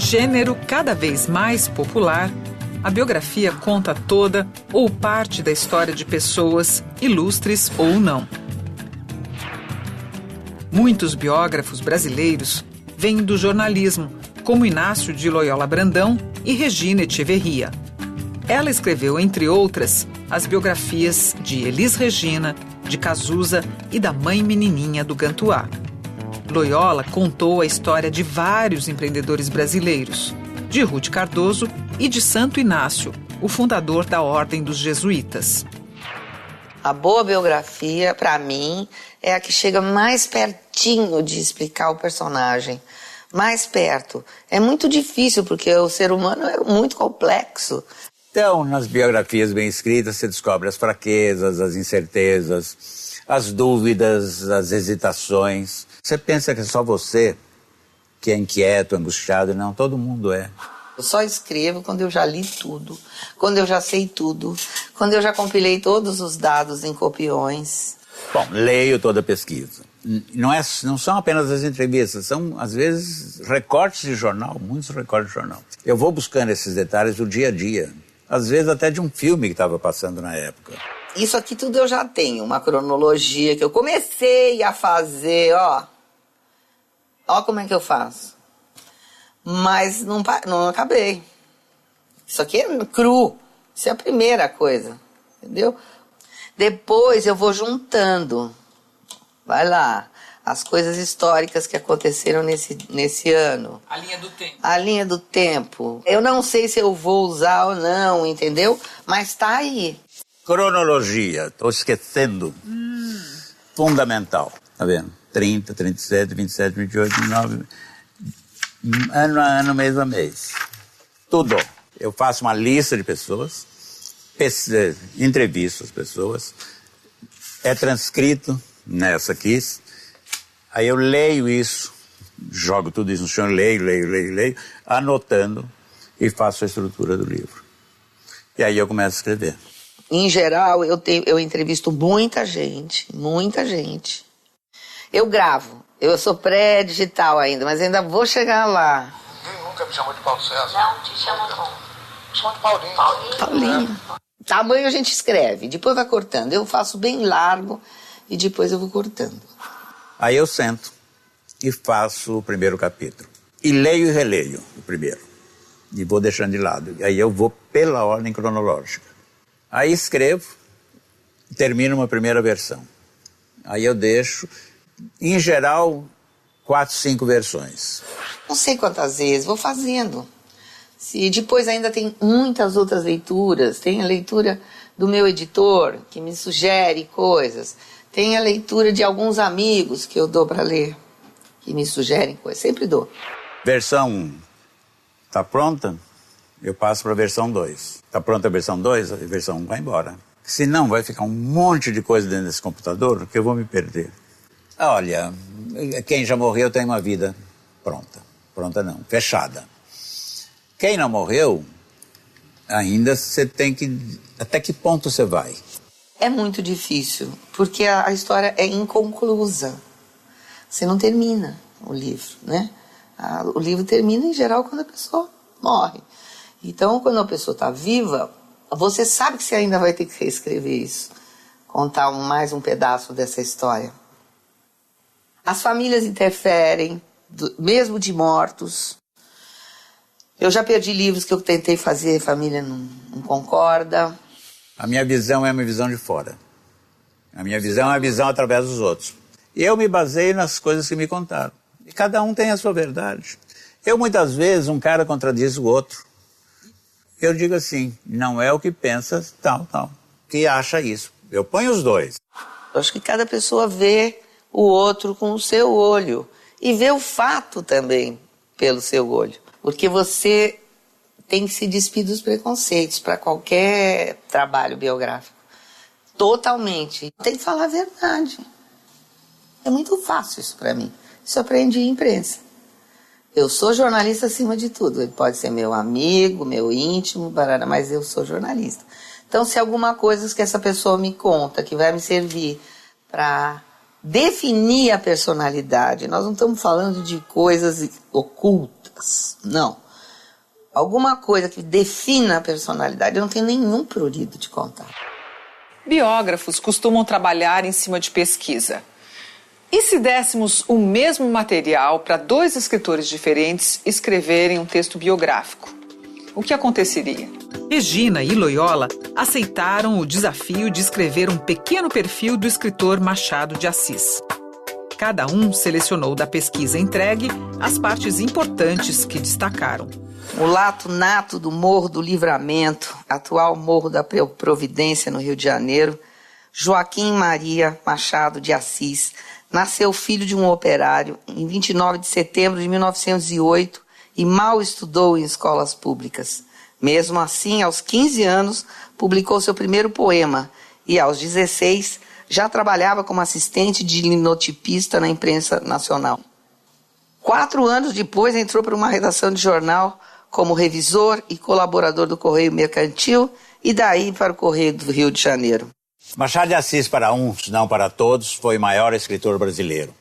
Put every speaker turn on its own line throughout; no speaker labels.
Gênero cada vez mais popular, a biografia conta toda ou parte da história de pessoas, ilustres ou não. Muitos biógrafos brasileiros vêm do jornalismo, como Inácio de Loyola Brandão e Regina Etcheverria. Ela escreveu, entre outras, as biografias de Elis Regina, de Cazuza e da mãe menininha do Gantuá. Loyola contou a história de vários empreendedores brasileiros, de Ruth Cardoso e de Santo Inácio, o fundador da Ordem dos Jesuítas.
A boa biografia, para mim, é a que chega mais pertinho de explicar o personagem. Mais perto. É muito difícil, porque o ser humano é muito complexo.
Então, nas biografias bem escritas, você descobre as fraquezas, as incertezas, as dúvidas, as hesitações. Você pensa que é só você que é inquieto, angustiado. Não, todo mundo é.
Eu só escrevo quando eu já li tudo, quando eu já sei tudo, quando eu já compilei todos os dados em copiões.
Bom, leio toda a pesquisa. Não são apenas as entrevistas, são, às vezes, recortes de jornal, muitos recortes de jornal. Eu vou buscando esses detalhes do dia a dia, às vezes até de um filme que estava passando na época.
Isso aqui tudo eu já tenho, uma cronologia que eu comecei a fazer, ó. Ó como é que eu faço. Mas não acabei. Isso aqui é cru, isso é a primeira coisa, entendeu? Depois eu vou juntando, vai lá, as coisas históricas que aconteceram nesse ano.
A linha do tempo.
A linha do tempo. Eu não sei se eu vou usar ou não, entendeu? Mas tá aí.
Cronologia, estou esquecendo. Fundamental, tá vendo? 30, 37, 27, 28, 29, ano a ano, mês a mês. Tudo. Eu faço uma lista de pessoas, entrevisto as pessoas, é transcrito nessa aqui, aí eu leio isso, jogo tudo isso no chão, leio, anotando e faço a estrutura do livro. E aí eu começo a escrever.
Em geral, eu entrevisto muita gente. Eu gravo. Eu sou pré-digital ainda, mas ainda vou chegar lá.
Ninguém nunca me chamou de Paulo César.
Não, te chama como?
Me chama de Paulinho.
Paulinho. Tamanho a gente escreve, depois vai cortando. Eu faço bem largo e depois eu vou cortando.
Aí eu sento e faço o primeiro capítulo. E leio e releio o primeiro. E vou deixando de lado. Aí eu vou pela ordem cronológica. Aí escrevo e termino uma primeira versão. Aí eu deixo, em geral, 4, 5 versões.
Não sei quantas vezes, vou fazendo. E depois ainda tem muitas outras leituras. Tem a leitura do meu editor, que me sugere coisas. Tem a leitura de alguns amigos que eu dou para ler, que me sugerem coisas. Sempre dou.
Versão 1 está pronta, eu passo para a versão 2. Está pronta a versão 2, a versão 1 vai embora. Senão vai ficar um monte de coisa dentro desse computador que eu vou me perder. Olha, quem já morreu tem uma vida pronta. Pronta não, fechada. Quem não morreu, ainda você tem que... Até que ponto você vai?
É muito difícil, porque a história é inconclusa. Você não termina o livro, né? O livro termina, em geral, quando a pessoa morre. Então, quando a pessoa está viva, você sabe que você ainda vai ter que reescrever isso. Contar mais um pedaço dessa história. As famílias interferem, mesmo de mortos. Eu já perdi livros que eu tentei fazer, a família não concorda.
A minha visão é uma visão de fora. A minha visão é uma visão através dos outros. Eu me baseio nas coisas que me contaram. E cada um tem a sua verdade. Muitas vezes, um cara contradiz o outro. Eu digo assim, não é o que pensa, tal, que acha isso. Eu ponho os dois.
Eu acho que cada pessoa vê o outro com o seu olho. E vê o fato também pelo seu olho. Porque você tem que se despir dos preconceitos para qualquer trabalho biográfico. Totalmente. Tem que falar a verdade. É muito fácil isso para mim. Isso eu aprendi em imprensa. Eu sou jornalista acima de tudo. Ele pode ser meu amigo, meu íntimo, mas eu sou jornalista. Então, se alguma coisa que essa pessoa me conta, que vai me servir para definir a personalidade, nós não estamos falando de coisas ocultas, não. alguma coisa que defina a personalidade, eu não tenho nenhum prurido de contar.
Biógrafos costumam trabalhar em cima de pesquisa. E se dessemos o mesmo material para 2 escritores diferentes escreverem um texto biográfico? O que aconteceria? Regina e Loyola aceitaram o desafio de escrever um pequeno perfil do escritor Machado de Assis. Cada um selecionou da pesquisa entregue as partes importantes que destacaram.
O lato nato do Morro do Livramento, atual Morro da Providência, no Rio de Janeiro, Joaquim Maria Machado de Assis, nasceu filho de um operário em 29 de setembro de 1908 e mal estudou em escolas públicas. Mesmo assim, aos 15 anos, publicou seu primeiro poema e, aos 16, já trabalhava como assistente de linotipista na imprensa nacional. 4 anos depois, entrou para uma redação de jornal como revisor e colaborador do Correio Mercantil e daí para o Correio do Rio de Janeiro.
Machado de Assis, para uns, não para todos, foi o maior escritor brasileiro.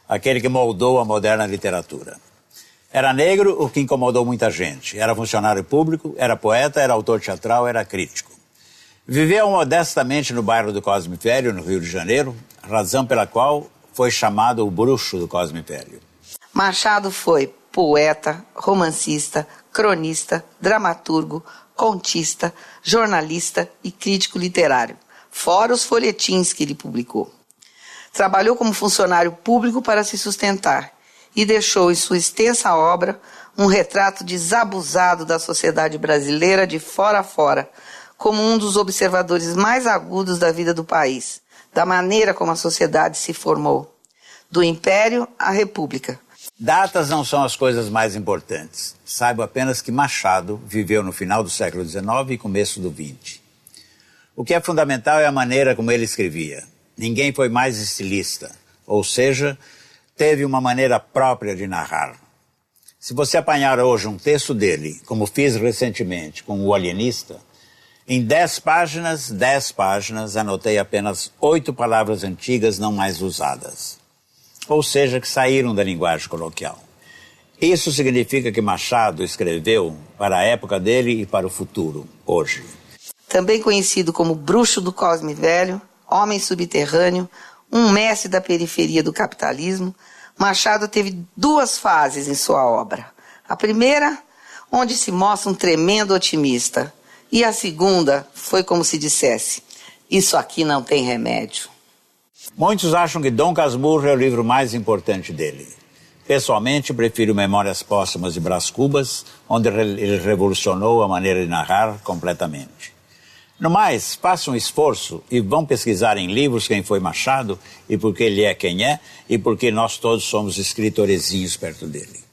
Aquele que moldou a moderna literatura. Era negro, o que incomodou muita gente. Era funcionário público, era poeta, era autor teatral, era crítico. Viveu modestamente no bairro do Cosme Velho, no Rio de Janeiro, razão pela qual foi chamado o bruxo do Cosme Velho.
Machado foi poeta, romancista, cronista, dramaturgo, contista, jornalista e crítico literário, fora os folhetins que ele publicou. Trabalhou como funcionário público para se sustentar e deixou em sua extensa obra um retrato desabusado da sociedade brasileira de fora a fora, como um dos observadores mais agudos da vida do país, da maneira como a sociedade se formou, do Império à República.
Datas não são as coisas mais importantes. Saiba apenas que Machado viveu no final do século XIX e começo do XX. O que é fundamental é a maneira como ele escrevia. Ninguém foi mais estilista, ou seja, teve uma maneira própria de narrar. Se você apanhar hoje um texto dele, como fiz recentemente com O Alienista, em 10 páginas, anotei apenas 8 palavras antigas não mais usadas. Ou seja, que saíram da linguagem coloquial. Isso significa que Machado escreveu para a época dele e para o futuro, hoje.
Também conhecido como bruxo do Cosme Velho, homem subterrâneo, um mestre da periferia do capitalismo, Machado teve 2 fases em sua obra. A primeira, onde se mostra um tremendo otimista. E a segunda foi como se dissesse, isso aqui não tem remédio.
Muitos acham que Dom Casmurro é o livro mais importante dele. Pessoalmente, prefiro Memórias Póstumas de Brás Cubas, onde ele revolucionou a maneira de narrar completamente. No mais, façam um esforço e vão pesquisar em livros quem foi Machado e por que ele é quem é e por que nós todos somos escritorezinhos perto dele.